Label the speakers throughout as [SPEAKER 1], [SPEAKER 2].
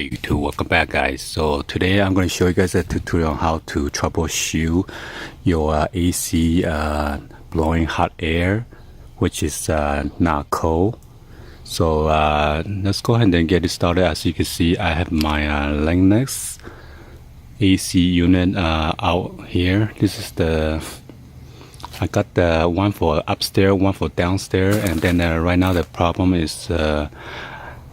[SPEAKER 1] Hey YouTube, welcome back guys. So today I'm going to show you guys a tutorial on how to troubleshoot your AC blowing hot air, which is not cold. So let's go ahead and get it started. As you can see, I have my Linux AC unit out here. This is I got the one for upstairs, one for downstairs, and then right now the problem is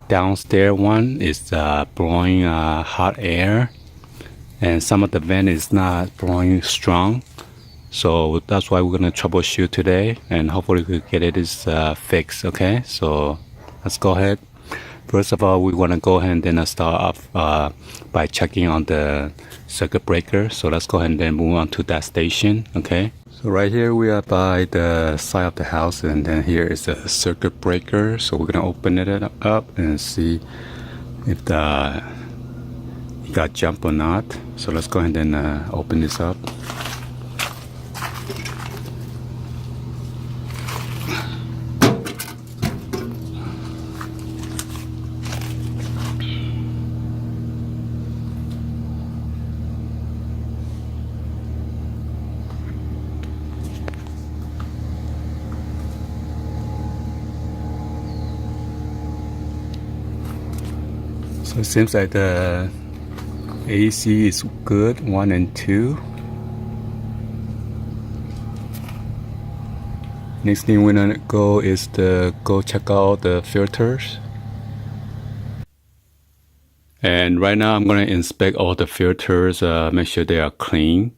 [SPEAKER 1] downstairs one is blowing hot air, and some of the vent is not blowing strong. So that's why we're gonna troubleshoot today, and hopefully we can get it fixed. Okay, so let's go ahead. First of all, we want to go ahead and then start off by checking on the circuit breaker. So let's go ahead and then move on to that station. Okay, so right here we are by the side of the house, and then here is the circuit breaker. So we're gonna open it up and see if it got jump or not. So let's go ahead and open this up. So it seems like the AC is good, 1 and 2. Next thing we're gonna go is to go check out the filters. And right now I'm gonna inspect all the filters, make sure they are clean.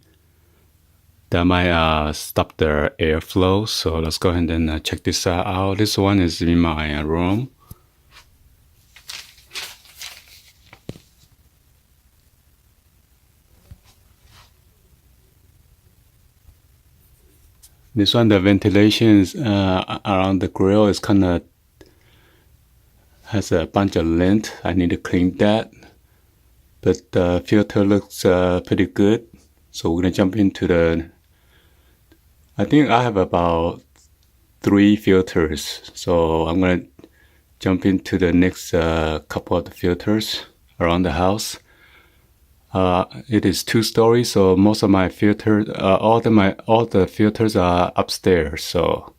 [SPEAKER 1] That might stop the airflow. So let's go ahead and check this out. This one is in my room. This one, the ventilation is, around the grill is kind of has a bunch of lint. I need to clean that. But the filter looks pretty good. So we're gonna jump into I think I have about 3 filters. So I'm gonna jump into the next couple of the filters around the house. It is 2 stories, so most of my filters, all the filters are upstairs. So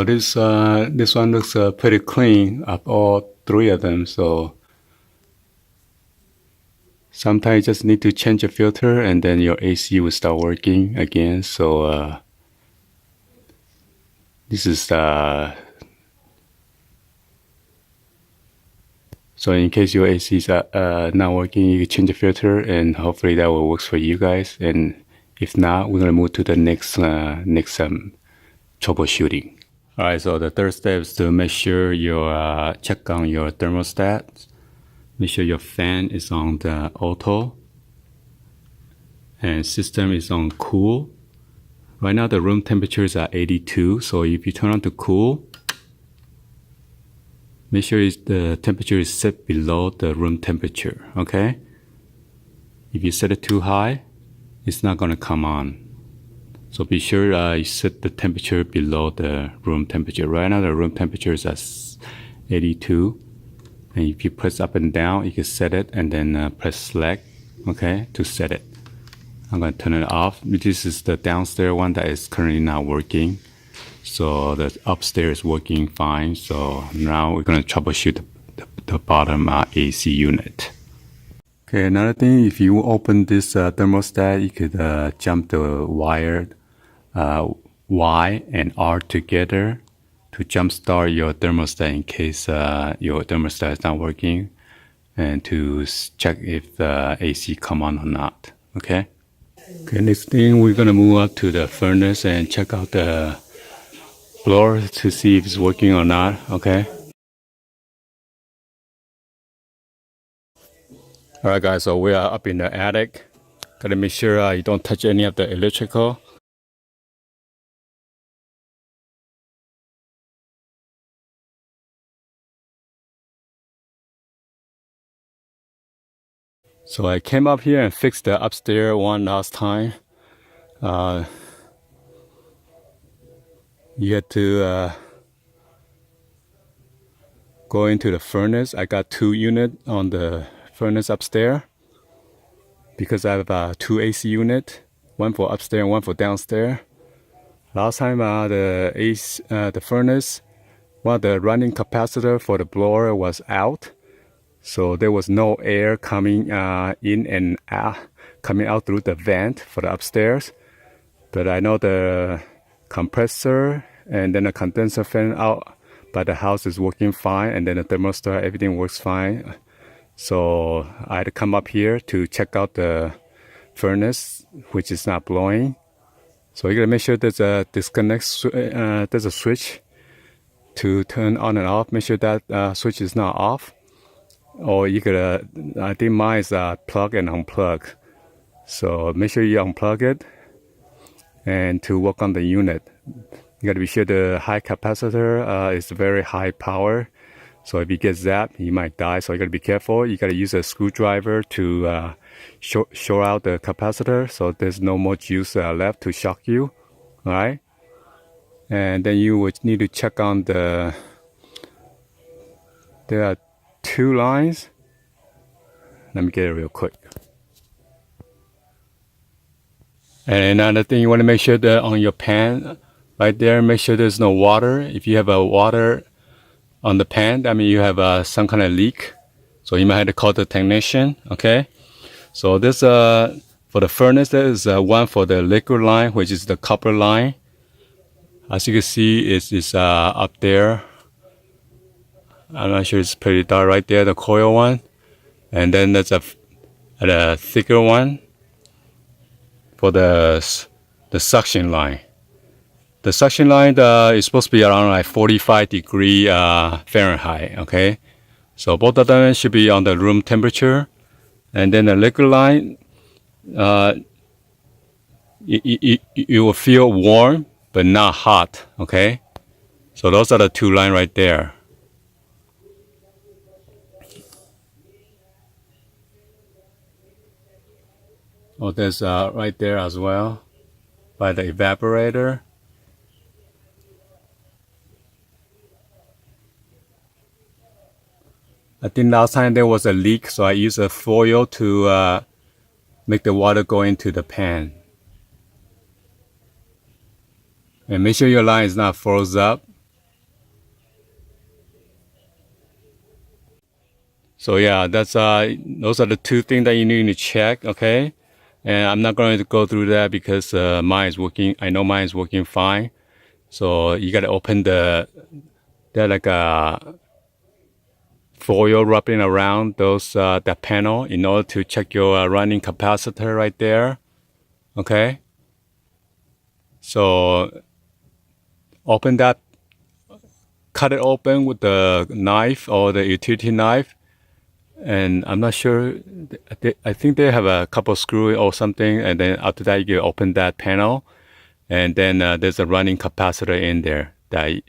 [SPEAKER 1] this one looks pretty clean of all 3 of them. So sometimes you just need to change a filter, and then your AC will start working again. So this is so in case your AC is not working, you can change the filter, and hopefully that will work for you guys. And if not, we're gonna move to the next troubleshooting. All right, so the third step is to make sure check on your thermostat. Make sure your fan is on the auto and system is on cool. Right now the room temperature is at 82, so if you turn on to cool, make sure the temperature is set below the room temperature. Okay, if you set it too high, it's not gonna come on. So be sure you set the temperature below the room temperature. Right now the room temperature is at 82, and if you press up and down, you can set it, and then press select, okay, to set it. I'm going to turn it off. This is the downstairs one that is currently not working. So the upstairs is working fine. So now we're going to troubleshoot the bottom AC unit. Okay, another thing, if you open this thermostat, you could jump the wire Y and R together to jumpstart your thermostat in case your thermostat is not working. and to check if the AC come on or not. Okay. Okay, next thing we're gonna move up to the furnace and check out the blower to see if it's working or not. Okay. All right, guys. So we are up in the attic. Gotta make sure you don't touch any of the electrical. So I came up here and fixed the upstairs one last time. You have to go into the furnace. I got 2 units on the furnace upstairs because I have 2 AC units, one for upstairs and one for downstairs. Last time the furnace, one of the running capacitor for the blower was out, so there was no air coming in and out, coming out through the vent for the upstairs. But I know the compressor and then the condenser fan out by the house is working fine, and then the thermostat, everything works fine. So I had to come up here to check out the furnace, which is not blowing. So you gotta make sure there's a disconnect, there's a switch to turn on and off. Make sure that switch is not off. Or you gotta, I think mine is plug and unplug. So make sure you unplug it and to work on the unit. You gotta be sure the high capacitor is very high power. So if you get zapped, you might die. So you gotta be careful. You gotta use a screwdriver to short out the capacitor, so there's no more juice left to shock you. All right. And then you would need to check on there are 2 lines. Let me get it real quick. And another thing, you want to make sure that on your pan right there, make sure there's no water. If you have a water on the pan, that means you have some kind of leak. So you might have to call the technician. Okay. So this for the furnace, there is one for the liquid line, which is the copper line. As you can see, it's up there. I'm not sure, it's pretty dark right there, the coil one. And then there's a thicker one for the suction line. The suction line is supposed to be around like 45 degree Fahrenheit. Okay, so both of them should be on the room temperature. And then the liquid line, you will feel warm but not hot. Okay, so those are the 2 lines right there. Oh, there's right there as well by the evaporator. I think last time there was a leak, so I used a foil to make the water go into the pan. And make sure your line is not froze up. So yeah, those are the 2 things that you need to check. Okay, and I'm not going to go through that because mine is working. I know mine is working fine. So you got to open they're like a foil wrapping around that panel in order to check your running capacitor right there. Okay, so open that, cut it open with the knife or the utility knife. And I'm not sure, I think they have a couple screws or something, and then after that you open that panel, and then there's a running capacitor in there that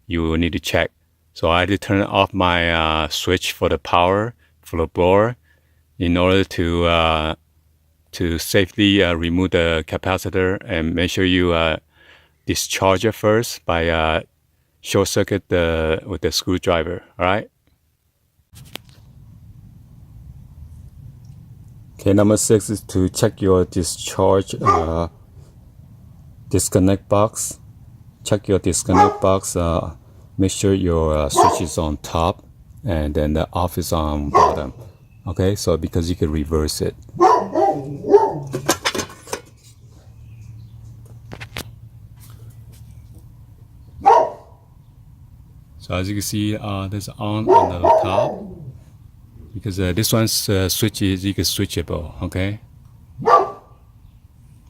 [SPEAKER 1] you need to check. So I had to turn off my switch for the power for the blower in order to safely remove the capacitor, and make sure you discharge it first by short circuit with the screwdriver. All right. Okay, number 6 is to check your discharge disconnect box. Check your disconnect box. Make sure your switch is on top and then the off is on bottom. Okay, so because you can reverse it. So as you can see, there's on the top. because this one's switch is switchable. Okay,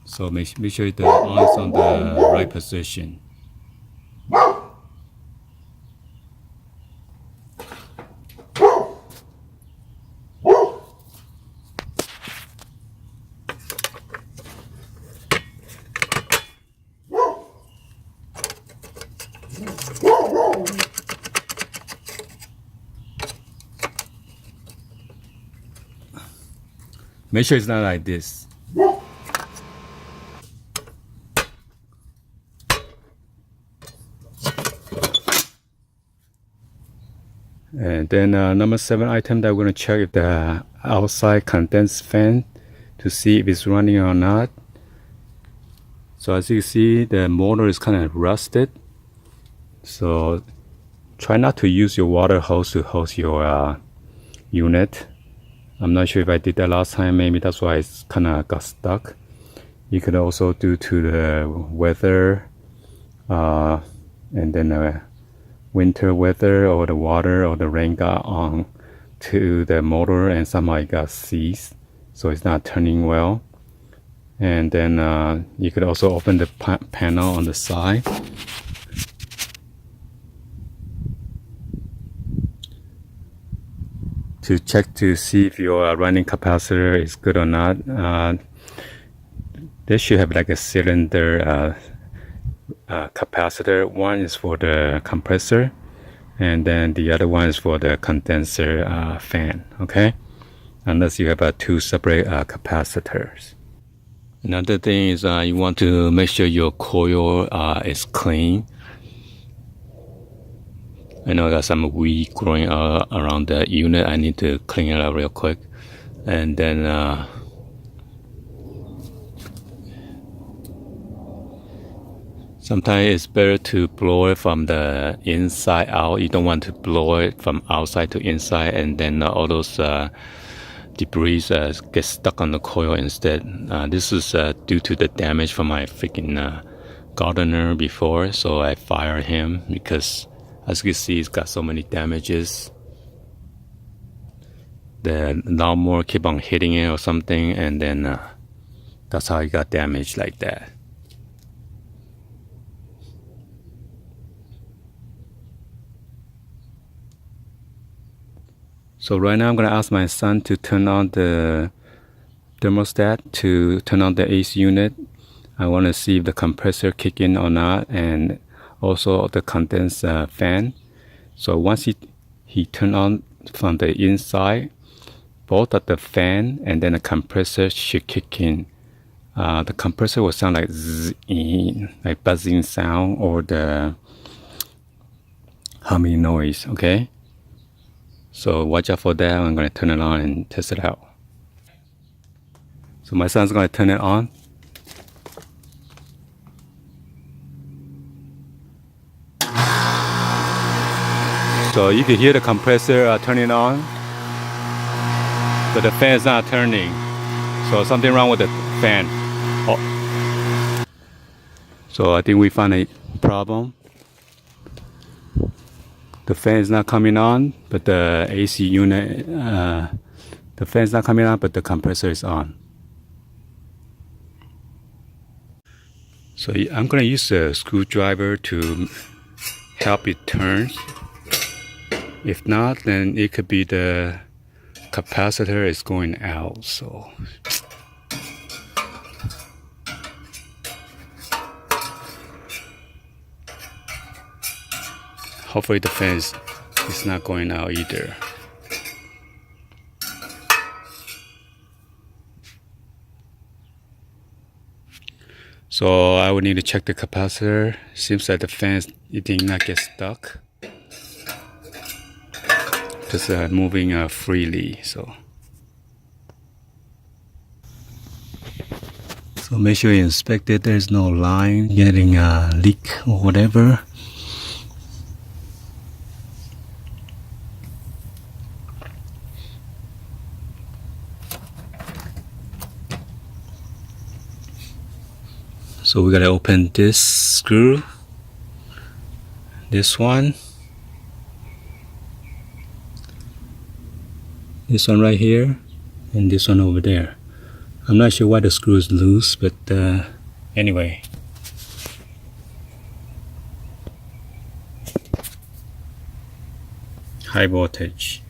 [SPEAKER 1] so make sure the on is on the right position. Make sure it's not like this. And then number 7 item that we're going to check if the outside condense fan to see if it's running or not. So as you can see, the motor is kind of rusted. So try not to use your water hose to hose your unit. I'm not sure if I did that last time. Maybe that's why it's kind of got stuck. You could also due to the weather and then winter weather, or the water or the rain got on to the motor and somehow it got seized, so it's not turning well. And then you could also open the panel on the side. To check to see if your running capacitor is good or not. They should have like a cylinder capacitor. One is for the compressor, and then the other one is for the condenser fan. Okay, unless you have two separate capacitors. Another thing is you want to make sure your coil is clean. I know I got some weed growing around the unit. I need to clean it up real quick. And then sometimes it's better to blow it from the inside out. You don't want to blow it from outside to inside, and then all those debris get stuck on the coil instead. This is due to the damage from my freaking gardener before, so I fired him because, as you can see, it's got so many damages. The lawnmower keep on hitting it or something, and then that's how it got damaged like that. So right now I'm going to ask my son to turn on the thermostat to turn on the AC unit. I want to see if the compressor kick in or not, and also the condense fan. So once he turned on from the inside, both of the fan and then the compressor should kick in. The compressor will sound like zzz, like buzzing sound, or the humming noise. Okay, so watch out for that. I'm going to turn it on and test it out. So my son's going to turn it on. So you can hear the compressor turning on, but the fan is not turning. So something wrong with the fan. Oh. So I think we found a problem. The fan is not coming on, but the AC unit, the fan is not coming on, but the compressor is on. So I'm going to use a screwdriver to help it turn. If not, then it could be the capacitor is going out. So hopefully the fan is not going out either. So I would need to check the capacitor. Seems like the fan it did not get stuck. Just moving freely. So make sure you inspect it. There's no line getting a leak or whatever. So we gotta open this screw, this one, This one right here and this one over there. I'm not sure why the screw is loose, but anyway. High voltage.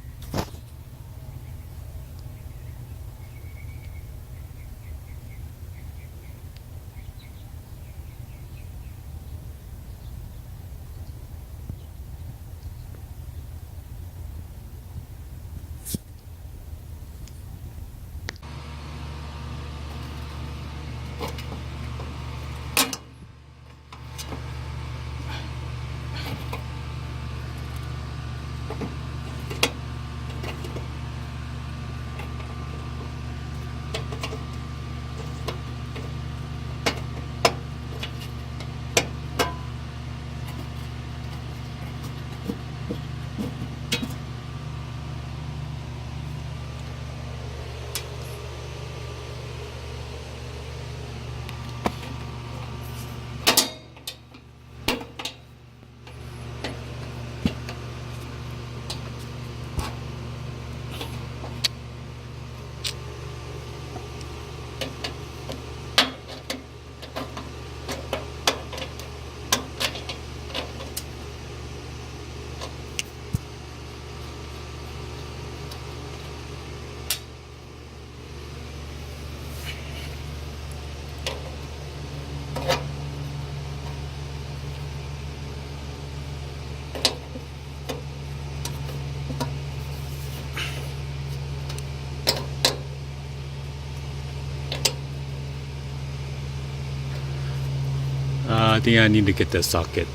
[SPEAKER 1] I think I need to get the socket.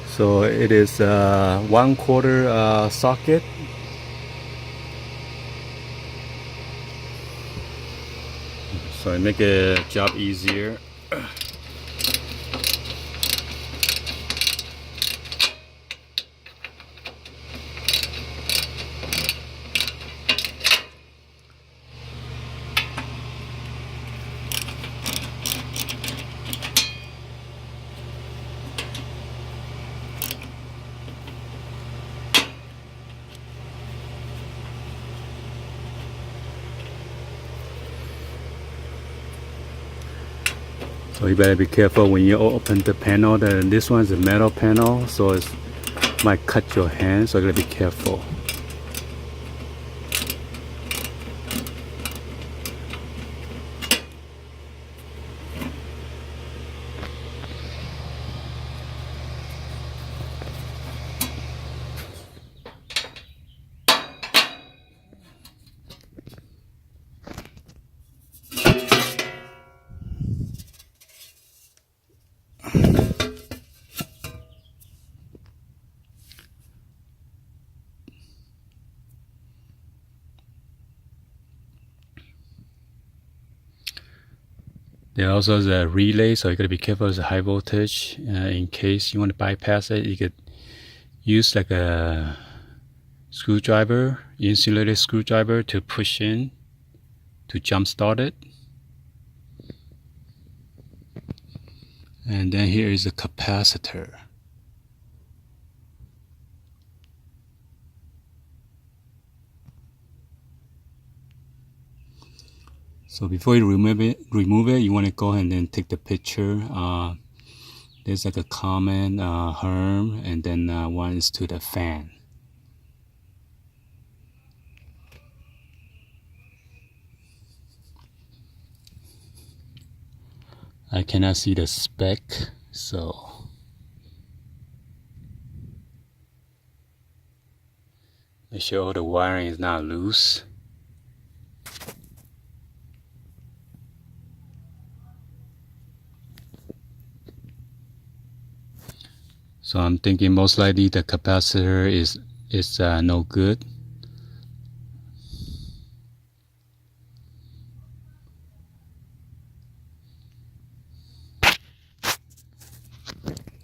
[SPEAKER 1] So it is 1/4 socket. So it make a job easier. So you better be careful when you open the panel. This one's a metal panel, so it might cut your hand, so you gotta be careful. There also is a relay, so you gotta be careful. It's a high voltage. In case you want to bypass it, you could use like a screwdriver, insulated screwdriver, to push in to jump start it. And then here is a capacitor. So before you remove it, you want to go ahead and then take the picture. There's like a common HERM, and then one is to the fan. I cannot see the spec, so make sure all the wiring is not loose. So I'm thinking most likely the capacitor is no good.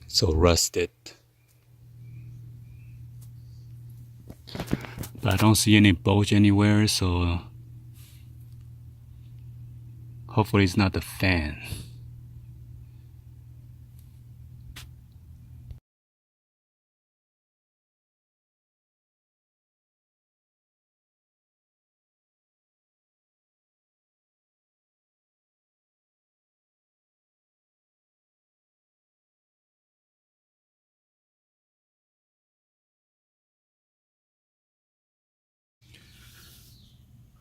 [SPEAKER 1] So rusted. But I don't see any bulge anywhere, so hopefully it's not the fan.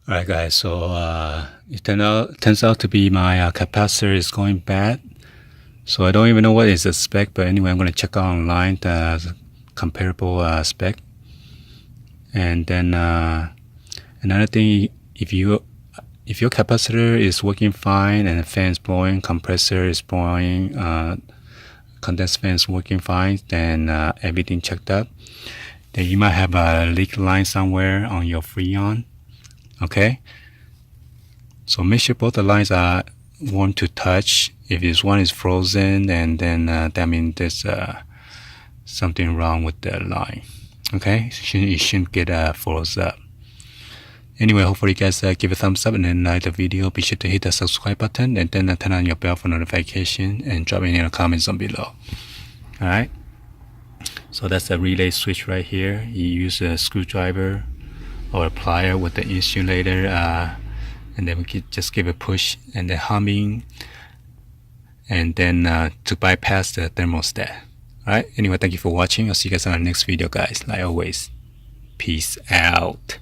[SPEAKER 1] Alright guys, so it turns out to be my capacitor is going bad. So I don't even know what is the spec, but anyway, I'm going to check out online the comparable spec. And then another thing, if your capacitor is working fine and the fan is blowing, compressor is blowing, condenser fan is working fine, then everything checked up, then you might have a leak line somewhere on your Freon. Okay, so make sure both the lines are warm to touch. If this one is frozen, and then that means there's something wrong with the line. Okay, it shouldn't get froze up. Anyway, hopefully you guys give a thumbs up and then like the video. Be sure to hit the subscribe button and then turn on your bell for notification and drop any comments down below. Alright, so that's the relay switch right here. You use a screwdriver or a plier with the insulator, and then we could just give a push and then humming, and then to bypass the thermostat. Alright, anyway, thank you for watching. I'll see you guys on the next video, guys. Like always, peace out.